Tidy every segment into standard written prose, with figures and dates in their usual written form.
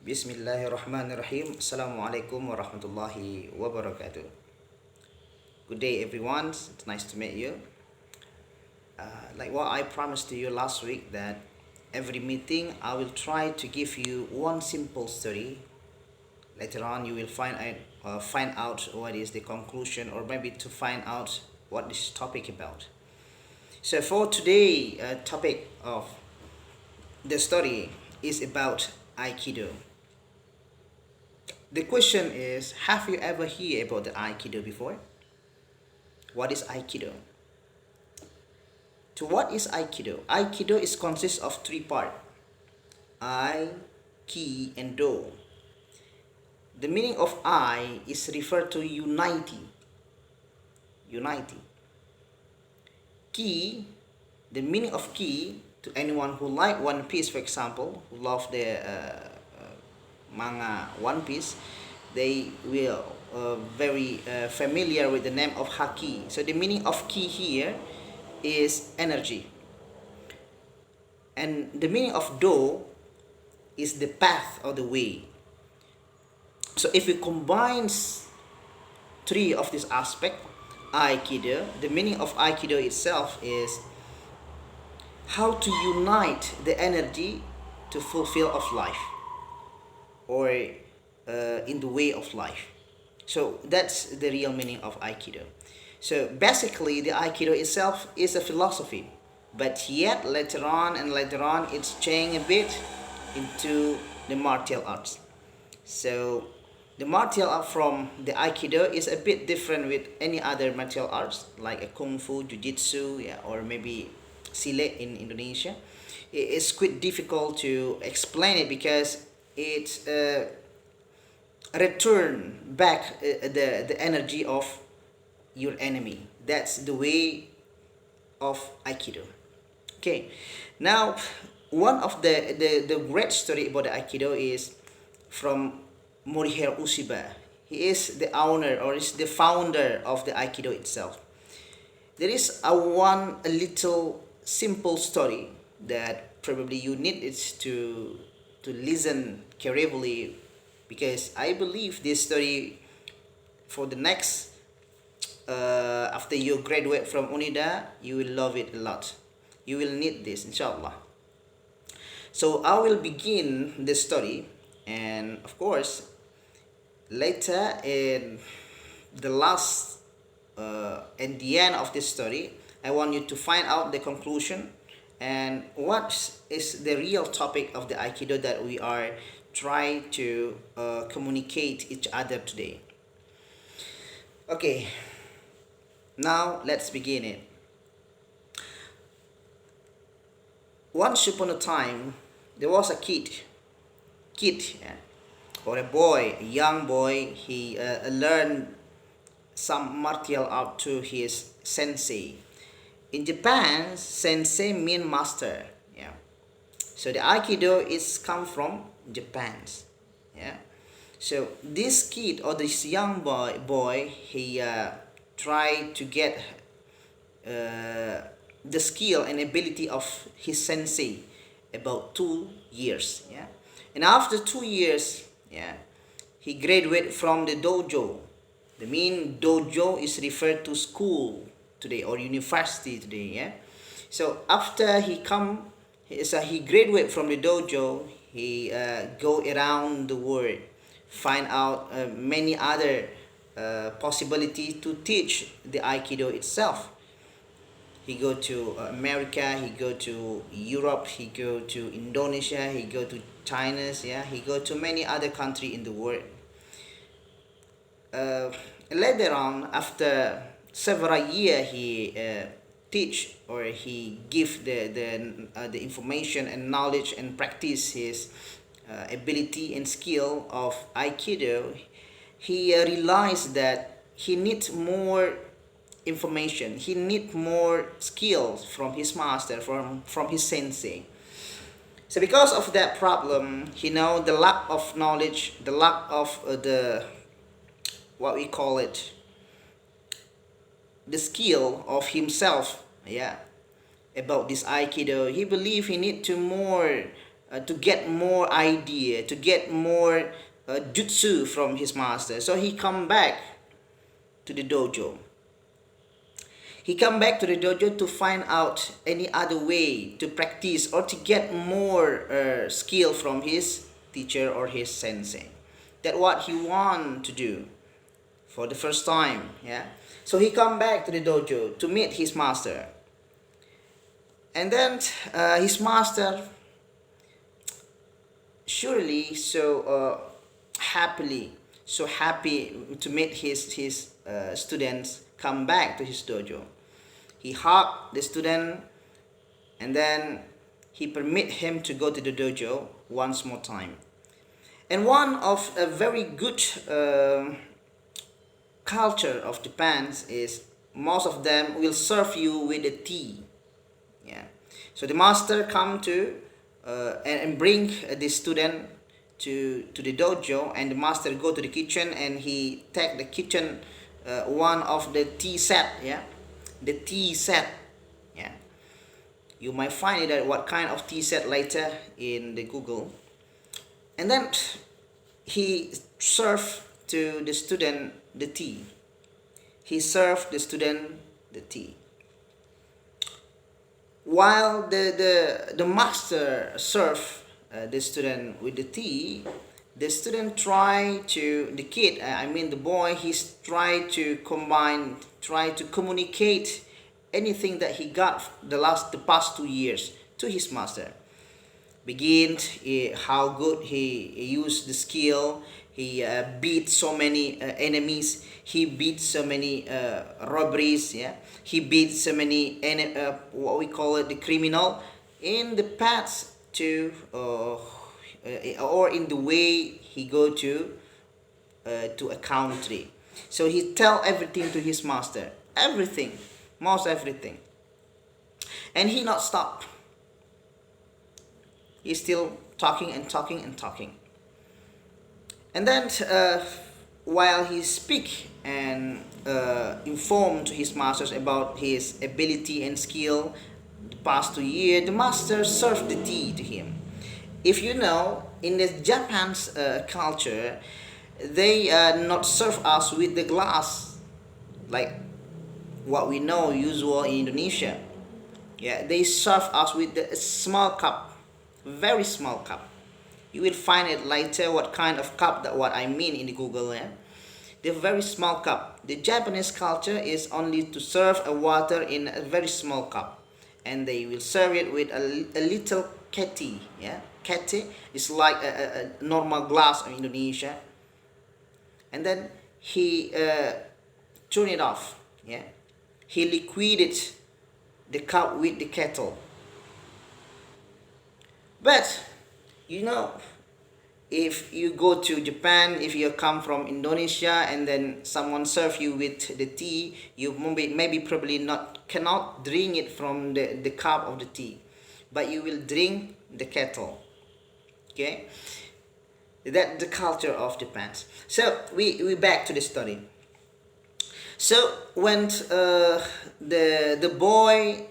Bismillahirrahmanirrahim. Assalamualaikum warahmatullahi wabarakatuh. Good day, everyone. It's nice to meet you. Like what I promised to you last week, that every meeting I will try to give you one simple story. Later on, you will find out what is the conclusion, or maybe to find out what this topic about. So for today, topic of the story is about Aikido. The question is, have you ever heard about the Aikido before? What is Aikido? To what is Aikido? Aikido is consists of three parts: I, Ki, and Do. The meaning of I is referred to unity. Unity. Ki, the meaning of Ki, to anyone who like One Piece, for example, who love the manga One Piece, they will very familiar with the name of Haki. So the meaning of Ki here is energy, and the meaning of Do is the path or the way. So if we combine three of this aspect, Aikido, the meaning of Aikido itself is how to unite the energy to fulfill of life, or in the way of life. So that's the real meaning of Aikido. So basically, the Aikido itself is a philosophy, but yet later on it's changed a bit into the martial arts. So the martial art from the Aikido is a bit different with any other martial arts like a Kung Fu, Jiu-Jitsu, yeah, or maybe Silat in Indonesia. It's quite difficult to explain it because it's return back the energy of your enemy. That's the way of Aikido. Okay, now one of the great story about the Aikido is from Morihiro Ueshiba. He is the owner, or is the founder of the Aikido itself. There is a little simple story that probably you need it to listen carefully, because I believe this story for the next after you graduate from Unida, you will love it a lot. You will need this, inshallah. So I will begin the story, and of course, later in the last, at the end of this story, I want you to find out the conclusion and what is the real topic of the Aikido that we are trying to communicate each other today. Okay, now let's begin it. Once upon a time, there was a kid, yeah, or a boy, a young boy. He learned some martial art to his sensei. In Japan, sensei mean master. Yeah. So the Aikido is come from Japan. Yeah. So this kid, or this young boy, he tried to get the skill and ability of his sensei about 2 years. Yeah. And after 2 years, yeah, he graduated from the dojo. The mean dojo is referred to school today, or university today. Yeah. So after he graduated from the dojo, he go around the world, find out many other possibilities to teach the Aikido itself. He go to America, he go to Europe, he go to Indonesia, he go to China, yeah, he go to many other countries in the world. Later on, after several years, he teach, or he give the information and knowledge and practice his ability and skill of Aikido. He realized that he needs more information, he needs more skills from his master, from his sensei. So because of that problem, he know the lack of knowledge, the lack of the, what we call it, the skill of himself, yeah, about this Aikido. He believe he need to more to get more idea, to get more jutsu from his master. So he come back to the dojo. He come back to the dojo to find out any other way to practice or to get more skill from his teacher or his sensei. That what he want to do for the first time. Yeah. So he come back to the dojo to meet his master. And then his master surely so happy to meet his students come back to his dojo. He hugged the student, and then he permit him to go to the dojo once more time. And one of a very good culture of Japan is most of them will serve you with a tea. Yeah. So the master come to and bring the student to the dojo, and the master go to the kitchen and he take the kitchen one of the tea set. Yeah, the tea set. Yeah, you might find it at what kind of tea set later in the Google. And then he served to the student the tea. He served the student the tea. While the master served the student with the tea, the student the kid, I mean the boy, he's try to communicate anything that he got the past 2 years to his master. Begin how good he used the skill. He beat so many enemies. He beat so many robberies. Yeah, he beat so many what we call it, the criminal in the paths to or in the way he go to a country. So he tell everything to his master, everything, most everything, and he not stop. He's still talking and talking and talking. And then while he speak and inform to his masters about his ability and skill the past 2 years, the master served the tea to him. If you know, in the Japan's culture, they not serve us with the glass like what we know usual in Indonesia. Yeah, they serve us with the small cup, very small cup. You will find it later what kind of cup that what I mean in the Google. Yeah? The very small cup. The Japanese culture is only to serve a water in a very small cup, and they will serve it with a little keti. Yeah, keti is like a normal glass in Indonesia, and then he turn it off. Yeah, he liquided the cup with the kettle. But you know, if you go to Japan, if you come from Indonesia and then someone serve you with the tea, you maybe probably cannot drink it from the cup of the tea, but you will drink the kettle. Okay, that the culture of Japan. So we back to the story. So when the boy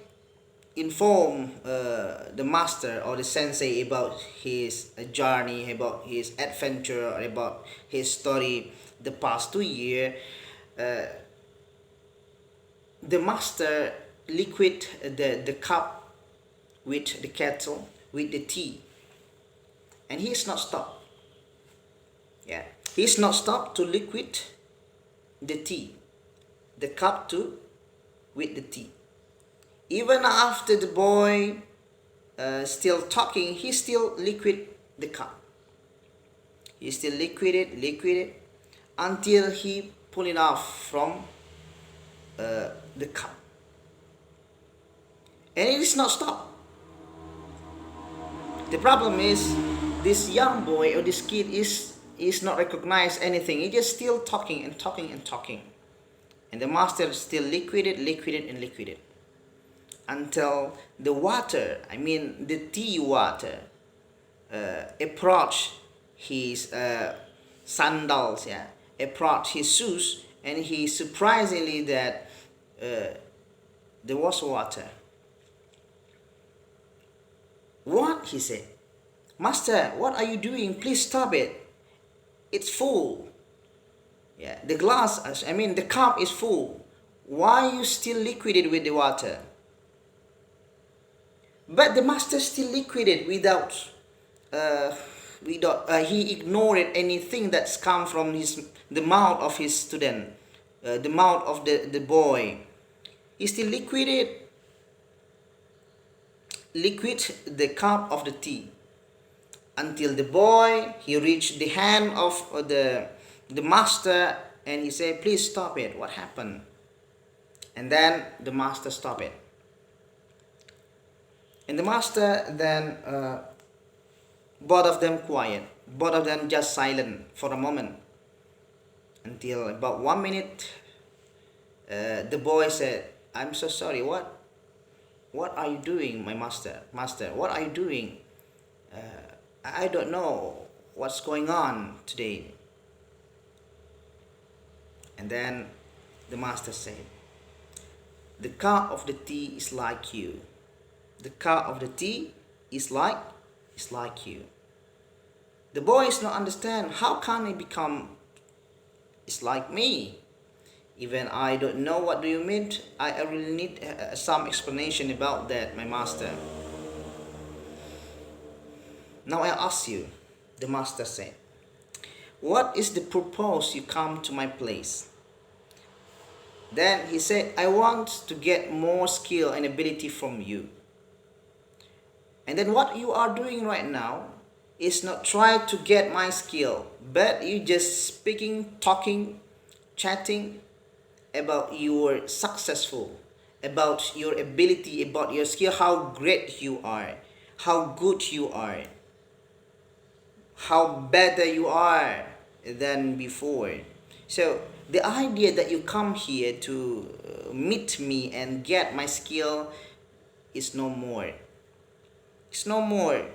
inform the master or the sensei about his journey, about his adventure, or about his story the past 2 years, the master liquid the cup with the kettle with the tea, and he's not stopped. Yeah, he's not stopped to liquid the tea, the cup too with the tea. Even after the boy still talking, he still liquid the cup. He still liquid it until he pull it off from the cup. And it is not stopped. The problem is this young boy or this kid is not recognize anything. He just still talking and talking and talking. And the master still liquided until the water, I mean the tea water, approach his sandals, yeah, approach his shoes, and he surprisingly that there was water. What? He said, Master, what are you doing? Please stop it. It's full. Yeah, the glass, I mean, the cup is full. Why you still liquid it with the water? But the master still liquid it uh, he ignored anything that's come from the mouth of his student, the mouth of the boy. He still liquid the cup of the tea until the boy he reached the hand of the master, and he said, please stop it, what happened? And then the master stopped it, and the master then both of them quiet, both of them just silent for a moment, until about 1 minute. The boy said, I'm so sorry, what are you doing, my master, what are you doing? I don't know what's going on today. And then the master said, the cup of the tea is like you. The cup of the tea is like you. The boy is not understand, how can it become it's like me? Even I don't know what do you mean. I really need some explanation about that, my master. Now I ask you, the master said, what is the purpose you come to my place? Then he said, I want to get more skill and ability from you. And then what you are doing right now is not try to get my skill, but you just speaking, talking, chatting about your successful, about your ability, about your skill, how great you are, how good you are, how better you are than before. So the idea that you come here to meet me and get my skill is no more. It's no more.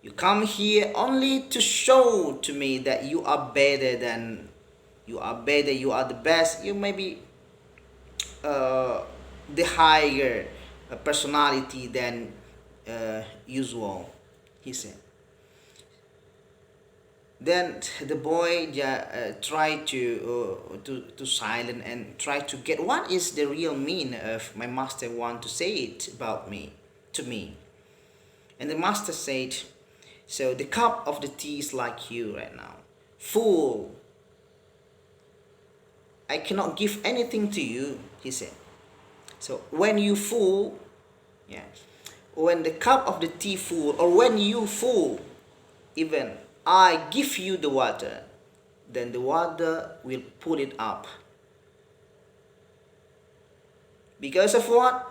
You come here only to show to me that you are better than you are better, you are the best, you may be the higher personality than usual, he said. Then the boy tried to silent and try to get what is the real mean of my master want to say it about me to me. And the master said, so the cup of the tea is like you right now, full. I cannot give anything to you, he said. So when you full, yeah, when the cup of the tea full, or when you full, even I give you the water, then the water will pull it up. Because of what?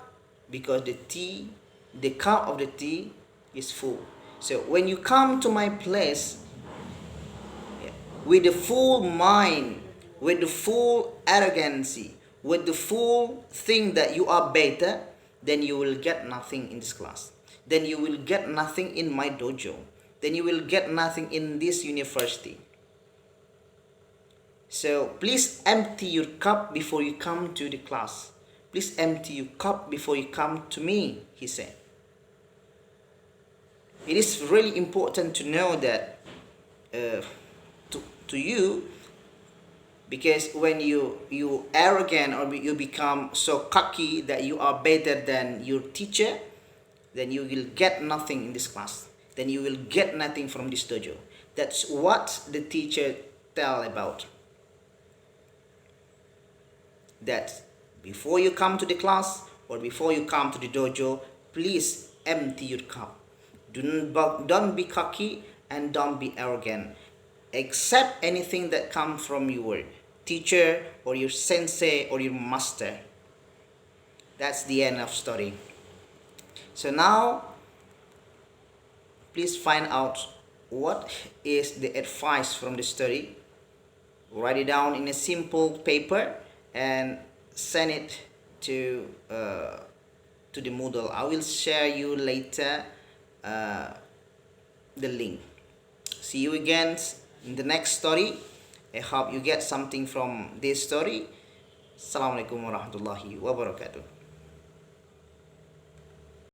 Because the cup of the tea is full. So when you come to my place, yeah, with the full mind, with the full arrogancy, with the full thing that you are better, then you will get nothing in this class. Then you will get nothing in my dojo. Then you will get nothing in this university. So please empty your cup before you come to the class. Please empty your cup before you come to me, he said. It is really important to know that to you, because when you arrogant or you become so cocky that you are better than your teacher, then you will get nothing in this class. Then you will get nothing from this dojo. That's what the teacher tell about. That before you come to the class or before you come to the dojo, please empty your cup. Don't be cocky and don't be arrogant. Accept anything that comes from your teacher or your sensei or your master. That's the end of story. So now, please find out what is the advice from the story. Write it down in a simple paper and send it to the Moodle. I will share you later the link. See you again in the next story. I hope you get something from this story. Assalamualaikum warahmatullahi wabarakatuh.